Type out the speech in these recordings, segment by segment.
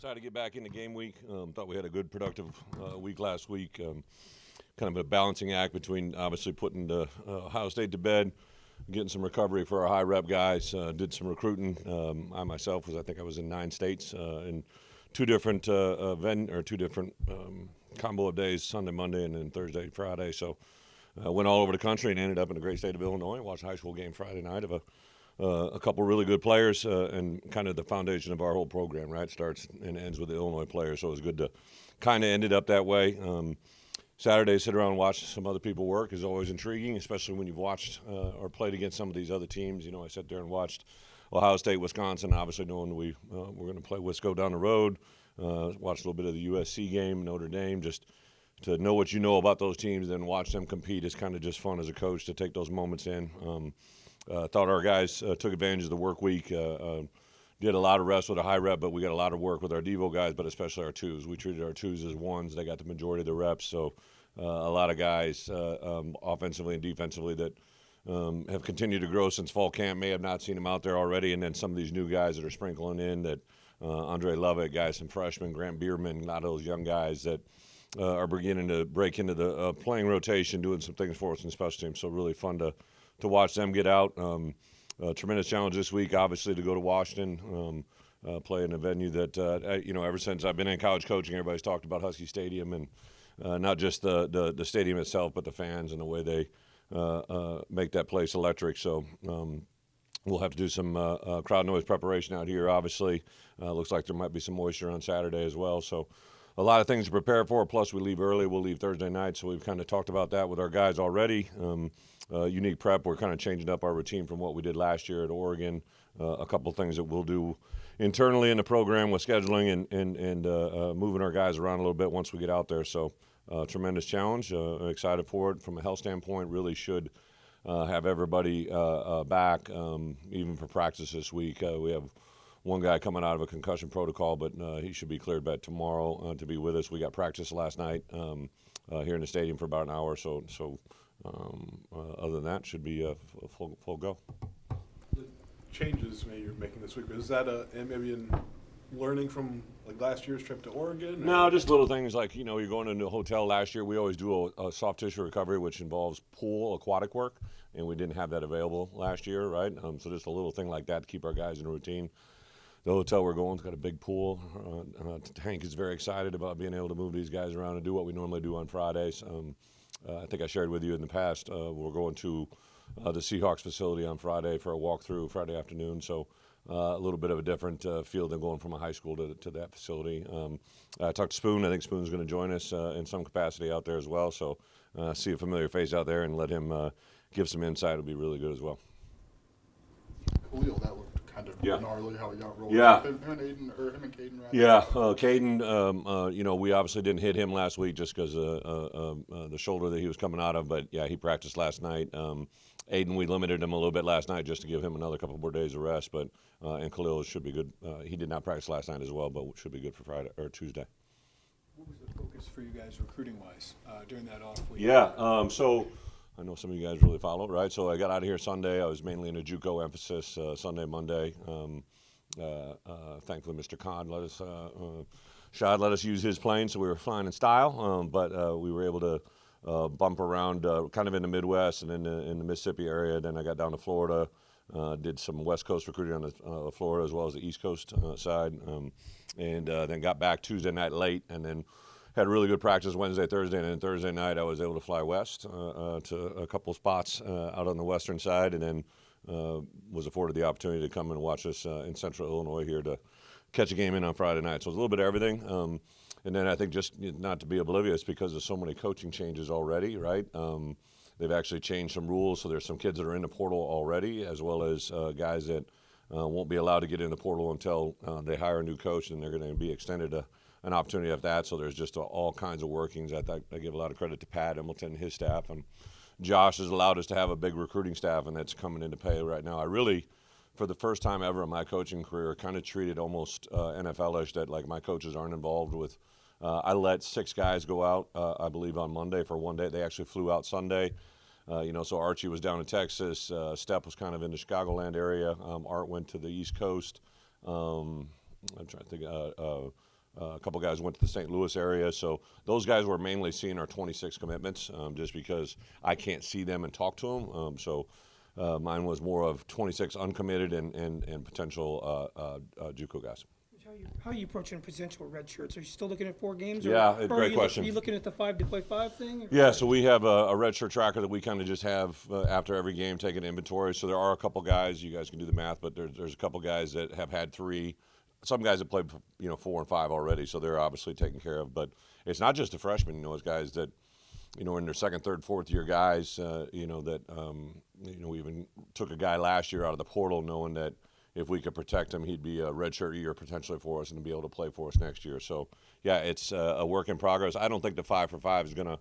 Excited to get back into game week. Thought we had a good, productive week last week. Kind of a balancing act between obviously putting the Ohio State to bed, getting some recovery for our high rep guys. Did some recruiting. I myself I was in 9 states in 2 different two different combo of days, Sunday, Monday, and then Thursday, Friday. So went all over the country and ended up in the great state of Illinois. Watched a high school game Friday night of a couple really good players and kind of the foundation of our whole program, right? Starts and ends with the Illinois players, so it was good to kind of end it up that way. Saturday, sit around and watch some other people work is always intriguing, especially when you've watched or played against some of these other teams. You know, I sat there and watched Ohio State, Wisconsin, obviously knowing we're going to play Wisco down the road. Watched a little bit of the USC game, Notre Dame, just to know what you know about those teams, then watch them compete is kind of just fun as a coach to take those moments in. Thought our guys took advantage of the work week. Did a lot of rest with a high rep, but we got a lot of work with our Devo guys, but especially our twos. We treated our twos as ones. They got the majority of the reps, so a lot of guys offensively and defensively that have continued to grow since fall camp. May have not seen them out there already, and then some of these new guys that are sprinkling in that Andre Lovett, guys, some freshmen, Grant Bierman, a lot of those young guys that are beginning to break into the playing rotation, doing some things for us in special teams. So really fun to watch them get out. Tremendous challenge this week, obviously, to go to Washington, play in a venue that, ever since I've been in college coaching, everybody's talked about Husky Stadium, and not just the stadium itself, but the fans and the way they make that place electric. So we'll have to do some crowd noise preparation out here, obviously. Looks like there might be some moisture on Saturday as well. So a lot of things to prepare for, plus we leave early. We'll leave Thursday night, so we've kind of talked about that with our guys already. Unique prep, we're kind of changing up our routine from what we did last year at Oregon. A couple of things that we'll do internally in the program with scheduling and moving our guys around a little bit once we get out there. So tremendous challenge. Excited for it from a health standpoint. Really should have everybody back, even for practice this week. We have one guy coming out of a concussion protocol, but he should be cleared back tomorrow to be with us. We got practice last night here in the stadium for about an hour, so other than that, should be a full go. The changes maybe you're making this week, is that maybe in learning from like last year's trip to Oregon? No, just little things like, you're going into a hotel. Last year we always do a soft tissue recovery, which involves pool aquatic work, and we didn't have that available last year, right? So just a little thing like that to keep our guys in routine. The hotel we're going has got a big pool. Hank is very excited about being able to move these guys around and do what we normally do on Fridays. I think I shared with you in the past, we're going to the Seahawks facility on Friday for a walkthrough Friday afternoon. So a little bit of a different feel than going from a high school to that facility. I talked to Spoon. I think Spoon's going to join us in some capacity out there as well. So see a familiar face out there and let him give some insight. It'll be really good as well. Khalil, that looked kind of gnarly how he got rolled. Yeah. Him and Caden, right? Yeah, Caden, we obviously didn't hit him last week just because the shoulder that he was coming out of, but yeah, he practiced last night. Aiden, we limited him a little bit last night just to give him another couple more days of rest, but and Khalil should be good. He did not practice last night as well, but should be good for Friday or Tuesday. What was the focus for you guys recruiting-wise during that off week? Yeah, so I know some of you guys really follow, right? So I got out of here Sunday. I was mainly in a JUCO emphasis Sunday, Monday. Thankfully, Mr. Kahn let us use his plane, so we were flying in style. But we were able to bump around kind of in the Midwest and in the Mississippi area. Then I got down to Florida, did some West Coast recruiting on Florida as well as the East Coast side, and then got back Tuesday night late, and then had a really good practice Wednesday, Thursday, and then Thursday night I was able to fly west to a couple spots out on the western side, and then was afforded the opportunity to come and watch us in central Illinois here to catch a game in on Friday night. So it was a little bit of everything. And then I think just not to be oblivious because there's so many coaching changes already, right? They've actually changed some rules, so there's some kids that are in the portal already, as well as guys that won't be allowed to get in the portal until they hire a new coach, and they're going to be extended an opportunity after that. So there's just all kinds of workings. I give a lot of credit to Pat Hamilton and his staff, and Josh has allowed us to have a big recruiting staff, and that's coming into play right now. I really, for the first time ever in my coaching career, kind of treated almost NFL-ish that like my coaches aren't involved with. I let 6 guys go out, I believe, on Monday for one day. They actually flew out Sunday. So Archie was down in Texas. Step was kind of in the Chicagoland area. Art went to the East Coast. I'm trying to think. A couple guys went to the St. Louis area, so those guys were mainly seeing our 26 commitments, just because I can't see them and talk to them. Mine was more of 26 uncommitted and potential JUCO guys. How are you approaching potential red shirts? Are you still looking at 4 games? Yeah, or great question. Are you looking at the 5 to play 5 thing? Or? Yeah, so we have a red shirt tracker that we kind of just have after every game, taking inventory. So there are a couple guys, you guys can do the math, but there's a couple guys that have had 3. Some guys have played 4 and 5 already, so they're obviously taken care of. But it's not just the freshmen, it's guys that in their 2nd, 3rd, 4th year guys, that we even took a guy last year out of the portal knowing that if we could protect him, he'd be a redshirt year potentially for us and be able to play for us next year. So, yeah, it's a work in progress. I don't think the 5 for 5 is going to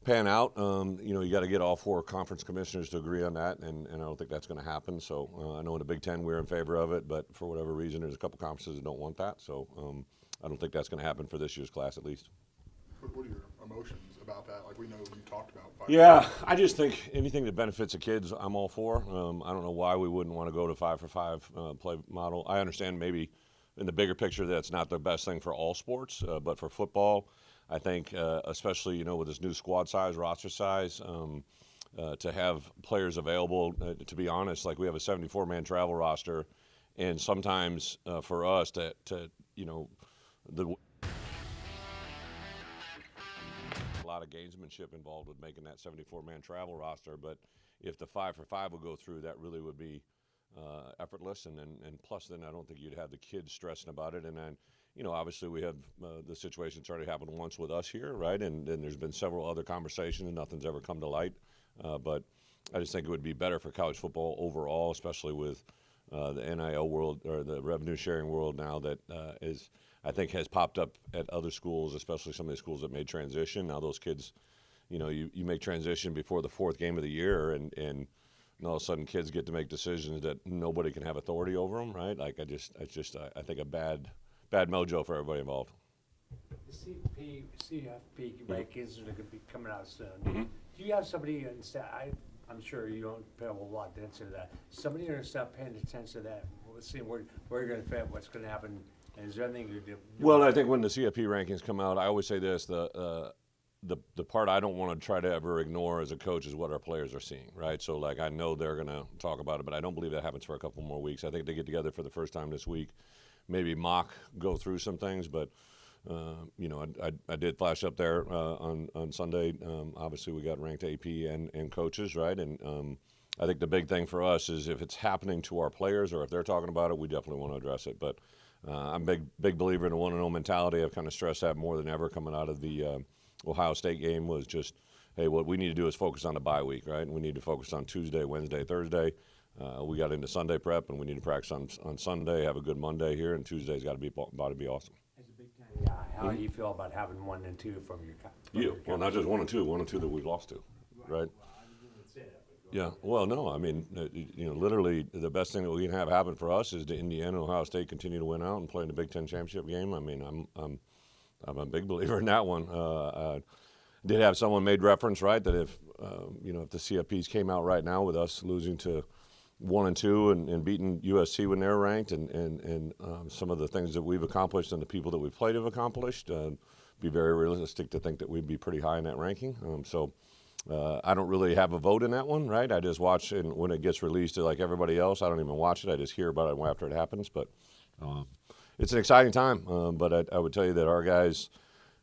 pan out. You got to get all 4 conference commissioners to agree on that, and I don't think that's going to happen. So I know in the Big Ten we're in favor of it, but for whatever reason, there's a couple conferences that don't want that. So I don't think that's going to happen for this year's class at least. What are your emotions about that? Like, we know you talked about. Yeah, I just think anything that benefits the kids, I'm all for. I don't know why we wouldn't want to go to 5 for 5 play model. I understand maybe in the bigger picture that's not the best thing for all sports, but for football, I think especially with this new squad size, roster size, to have players available. To be honest, like we have a 74-man travel roster, and sometimes for us to the a lot of gamesmanship involved with making that 74-man travel roster, but if the 5 for 5 would go through, that really would be effortless, and plus then I don't think you'd have the kids stressing about it. And then obviously we have the situation that's already happened once with us here, right? And there's been several other conversations and nothing's ever come to light, but I just think it would be better for college football overall, especially with the NIL world or the revenue sharing world now that I think has popped up at other schools, especially some of the schools that made transition. Now those kids, you make transition before the 4th game of the year, and all of a sudden kids get to make decisions that nobody can have authority over them, right? Like I think a bad mojo for everybody involved. The CFP rankings are going to be coming out soon. Mm-hmm. Do you have somebody in staff? I'm sure you don't pay a whole lot of attention to that. Somebody in your staff paying attention to that. Let's see where you're going to fit, what's going to happen. And is there anything you do? Well, I think when the CFP rankings come out, I always say this: the part I don't want to try to ever ignore as a coach is what our players are seeing, right? So, like, I know they're going to talk about it, but I don't believe that happens for a couple more weeks. I think they get together for the first time this week, maybe go through some things, but I did flash up there on Sunday. Obviously, we got ranked AP and coaches, right? And I think the big thing for us is if it's happening to our players or if they're talking about it, we definitely want to address it. But I'm a big believer in a 1-0 mentality. I've kind of stressed that more than ever coming out of the Ohio State game was just, hey, what we need to do is focus on the bye week, right? And we need to focus on Tuesday, Wednesday, Thursday. We got into Sunday prep, and we need to practice on Sunday, have a good Monday here, and Tuesday's got to be awesome. Yeah, how do you feel about having 1 and 2 from your Well, not just 1 and 2, 1 and 2 that we've lost to, right? Yeah, well, no, I mean, literally the best thing that we can have happen for us is to Indiana and Ohio State continue to win out and play in the Big Ten championship game. I mean, I'm a big believer in that one. Did have someone made reference, right, that if the CFPs came out right now with us losing to 1 and 2 and beating USC when they're ranked, and some of the things that we've accomplished and the people that we've played have accomplished, be very realistic to think that we'd be pretty high in that ranking. I don't really have a vote in that one, right? I just watch, and when it gets released, like everybody else, I don't even watch it. I just hear about it after it happens. But it's an exciting time. But I would tell you that our guys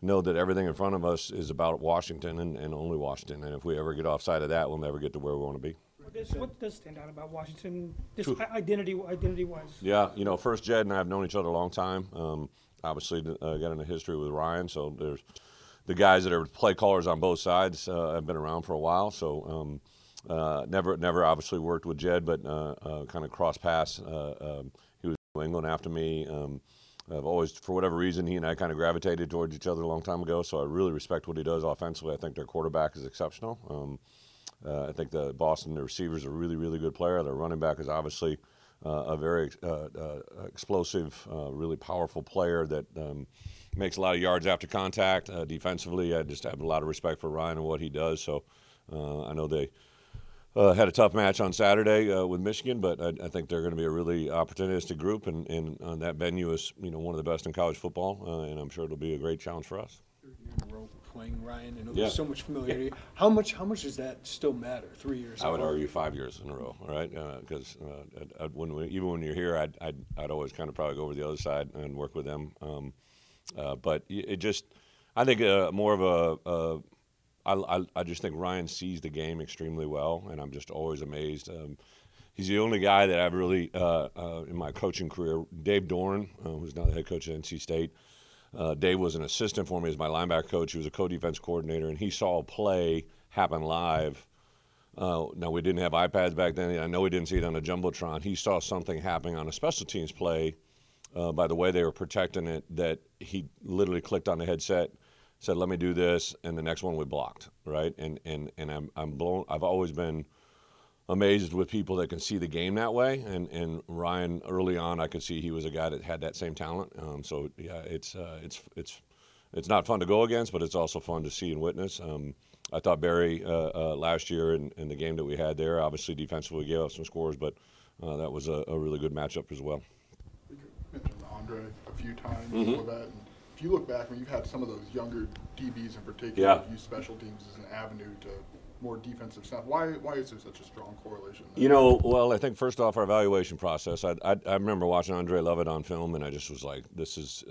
know that everything in front of us is about Washington and only Washington. And if we ever get offside of that, we'll never get to where we want to be. What does stand out about Washington, just identity-wise? Yeah, first, Jed and I have known each other a long time. Obviously, got in a history with Ryan, so there's the guys that are play callers on both sides have been around for a while. So never obviously worked with Jed, but kind of cross paths. He was in New England after me. I've always, for whatever reason, he and I kind of gravitated towards each other a long time ago. So I really respect what he does offensively. I think their quarterback is exceptional. I think the receivers are a really, really good player. Their running back is obviously a very explosive, really powerful player that makes a lot of yards after contact. Defensively, I just have a lot of respect for Ryan and what he does. So I know they had a tough match on Saturday with Michigan, but I think they're going to be a really opportunistic group, and that venue is one of the best in college football, and I'm sure it'll be a great challenge for us. Third year in a row playing, Ryan. I know Yeah. there's so much familiarity. How much does that still matter? 3 years. I would argue 5 years in a row, all right? Because even when you're here, I'd always kind of probably go over the other side and work with them. But it just, I think more of I just think Ryan sees the game extremely well, and I'm just always amazed. He's the only guy that I've really, in my coaching career, Dave Dorn, who's now the head coach at NC State. Dave was an assistant for me as my linebacker coach. He was a co-defense coordinator, and he saw a play happen live. Now, we didn't have iPads back then. I know he didn't see it on a Jumbotron. He saw something happening on a special teams play by the way they were protecting it, that he literally clicked on the headset, said, "Let me do this," and the next one we blocked, right? And I'm blown. I've always been amazed with people that can see the game that way. And Ryan, early on, I could see he was a guy that had that same talent. So yeah, it's not fun to go against, but it's also fun to see and witness. I thought Barry last year in the game that we had there, obviously defensively gave up some scores, but that was a really good matchup as well. You mentioned Andre a few times Mm-hmm. for that. And if you look back, when you've had some of those younger DBs in particular Yeah. use special teams as an avenue to more defensive stuff, why is there such a strong correlation there? Well, I think first off, our evaluation process, I remember watching Andre Levitt on film, and I just was like,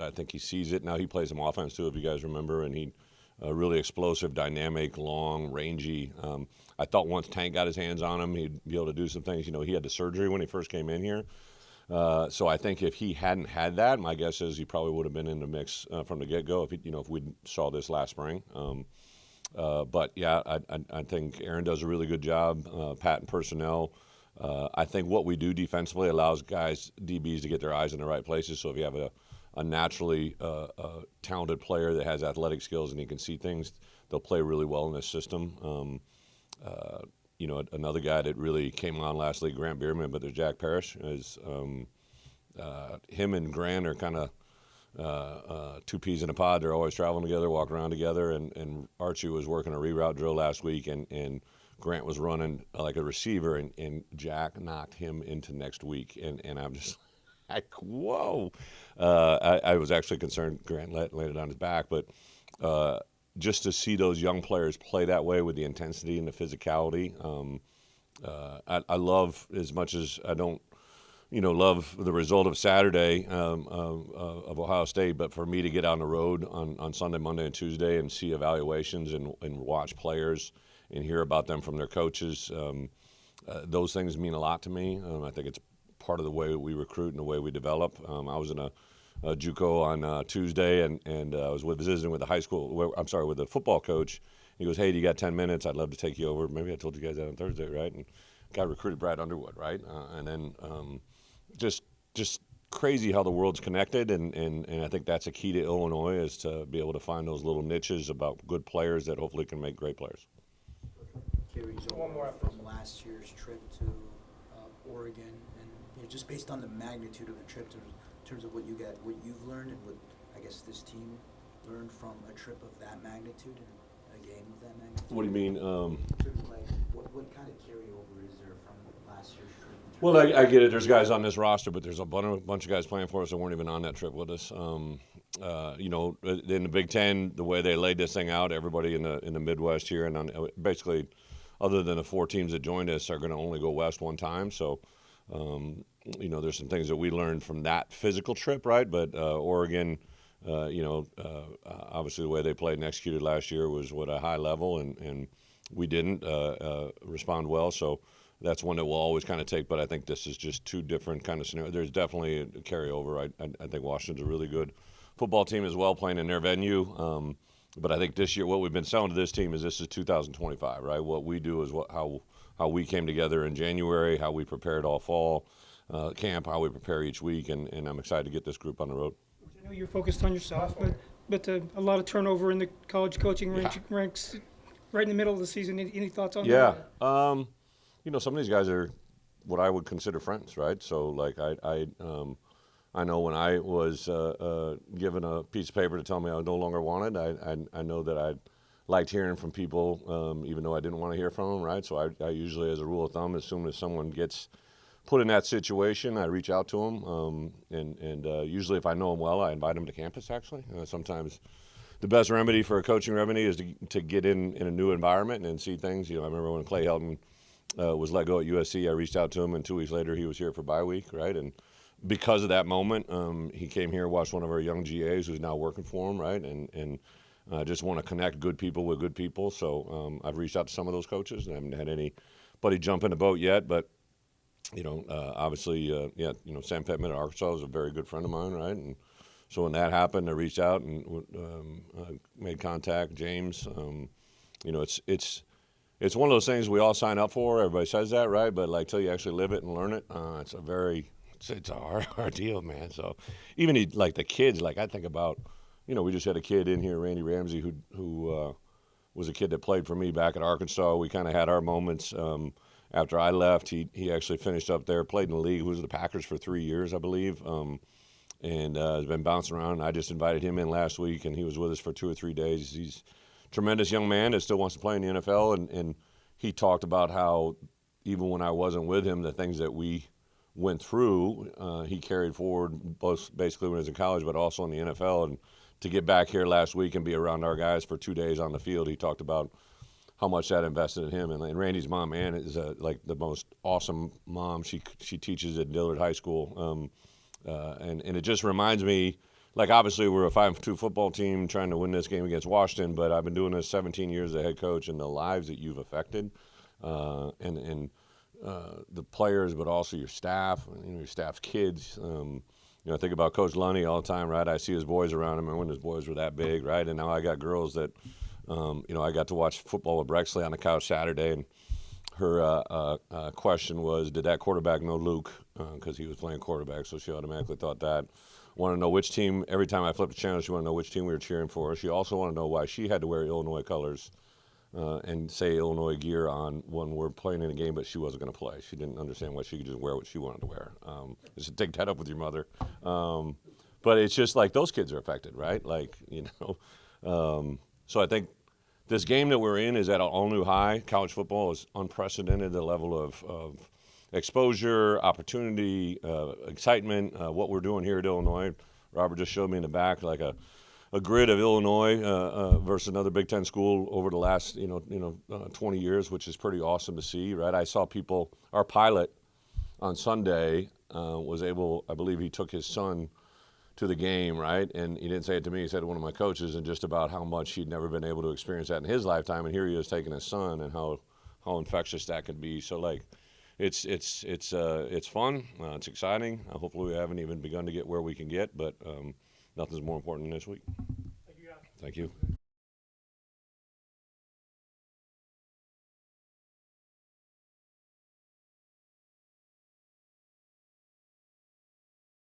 I think he sees it. Now he plays some offense too, if you guys remember, and he really explosive, dynamic, long, rangy. I thought once Tank got his hands on him, he'd be able to do some things. He had the surgery when he first came in here. So I think if he hadn't had that, my guess is he probably would have been in the mix from the get-go if we saw this last spring. But yeah, I think Aaron does a really good job. Pat and personnel. I think what we do defensively allows DBs to get their eyes in the right places. So if you have a naturally talented player that has athletic skills and he can see things, they'll play really well in this system. Another guy that really came on last week, Grant Bierman, but there's Jack Parrish. Him and Grant are kind of two peas in a pod. They're always traveling together, walking around together. And Archie was working a reroute drill last week, and Grant was running like a receiver, and Jack knocked him into next week. And I'm just like, whoa. I was actually concerned Grant landed on his back, but just to see those young players play that way with the intensity and the physicality, I love, as much as I don't, love the result of Saturday of Ohio State, but for me to get on the road on Sunday, Monday, and Tuesday and see evaluations and watch players and hear about them from their coaches, those things mean a lot to me. I think it's part of the way we recruit and the way we develop. I was in a JUCO on Tuesday, and I was visiting with with the football coach. He goes, "Hey, do you got 10 minutes? I'd love to take you over." Maybe I told you guys that on Thursday, right? And guy recruited Brad Underwood, right? And then just crazy how the world's connected, and I think that's a key to Illinois, is to be able to find those little niches about good players that hopefully can make great players. Carries One more over from last year's trip to Oregon, and just based on the magnitude of the trip, in terms of what you've learned, and what I guess this team learned from a trip of that magnitude and a game of that magnitude. What do you mean? In terms of what kind of carryover is there from last year's trip? Well, I get it. There's guys on this roster, but there's a bunch of guys playing for us that weren't even on that trip with us. In the Big Ten, the way they laid this thing out, everybody in the Midwest here, and basically, other than the 4 teams that joined us, are going to only go west one time. So, there's some things that we learned from that physical trip, right? But Oregon, obviously the way they played and executed last year was at a high level, and we didn't respond well. So that's one that we'll always kind of take. But I think this is just 2 different kind of scenarios. There's definitely a carryover. I think Washington's a really good football team as well, playing in their venue. But I think this year, what we've been selling to this team is this is 2025, right? What we do is how we came together in January, how we prepared all fall camp, how we prepare each week, and I'm excited to get this group on the road. I know you're focused on yourself, but a lot of turnover in the college coaching ranks right in the middle of the season. Any thoughts on that? Yeah. Some of these guys are what I would consider friends, right? So, like, I know when I was given a piece of paper to tell me I no longer wanted, I know that I'd liked hearing from people, even though I didn't want to hear from them, right? So I usually, as a rule of thumb, as soon as someone gets put in that situation, I reach out to them, and usually if I know them well, I invite them to campus, actually. Sometimes the best remedy for a coaching remedy is to get in a new environment and see things. I remember when Clay Helton was let go at USC, I reached out to him, and 2 weeks later he was here for bye week, right? And because of that moment, he came here, watched one of our young GAs who's now working for him, right? And just want to connect good people with good people. So I've reached out to some of those coaches. I haven't had anybody jump in the boat yet, but obviously, Sam Pittman at Arkansas is a very good friend of mine, right? And so when that happened, I reached out and made contact. James, it's one of those things we all sign up for. Everybody says that, right? But like till you actually live it and learn it, it's a hard deal, man. So even like the kids, like I think about, we just had a kid in here, Randy Ramsey, who was a kid that played for me back at Arkansas. We kind of had our moments. After I left, he actually finished up there, played in the league, was with the Packers for 3 years, I believe, and has been bouncing around. I just invited him in last week, and he was with us for 2 or 3 days. He's a tremendous young man that still wants to play in the NFL, and he talked about how even when I wasn't with him, the things that we went through, he carried forward both basically when he was in college, but also in the NFL. And to get back here last week and be around our guys for 2 days on the field, he talked about how much that invested in him. And Randy's mom, Ann, is like the most awesome mom. She teaches at Dillard High School, and it just reminds me, like obviously we're a 5-2 football team trying to win this game against Washington, but I've been doing this 17 years as a head coach, and the lives that you've affected, and the players, but also your staff, your staff's kids. I think about Coach Lunny all the time, right? I see his boys around him, and when his boys were that big, right? And now I got girls that, I got to watch football with Brexley on the couch Saturday, and her question was, did that quarterback know Luke? Because he was playing quarterback, so she automatically thought that. Want to know which team, every time I flipped the channel, she wanted to know which team we were cheering for. She also wanted to know why she had to wear Illinois colors and say Illinois gear on when we're playing in a game, but she wasn't going to play. She didn't understand why she could just wear what she wanted to wear. Just take that up with your mother. But it's just like those kids are affected, right? So I think this game that we're in is at an all-new high. College football is unprecedented, the level of exposure, opportunity, excitement, what we're doing here at Illinois. Robert just showed me in the back like a grid of Illinois versus another Big Ten school over the last 20 years, which is pretty awesome to see, right? I saw people, our pilot on Sunday was able, I believe he took his son to the game, right? And he didn't say it to me, he said to one of my coaches, and just about how much he'd never been able to experience that in his lifetime, and here he is taking his son, and how infectious that can be. So like, it's fun, it's exciting. Hopefully we haven't even begun to get where we can get, but nothing's more important than this week. Thank you.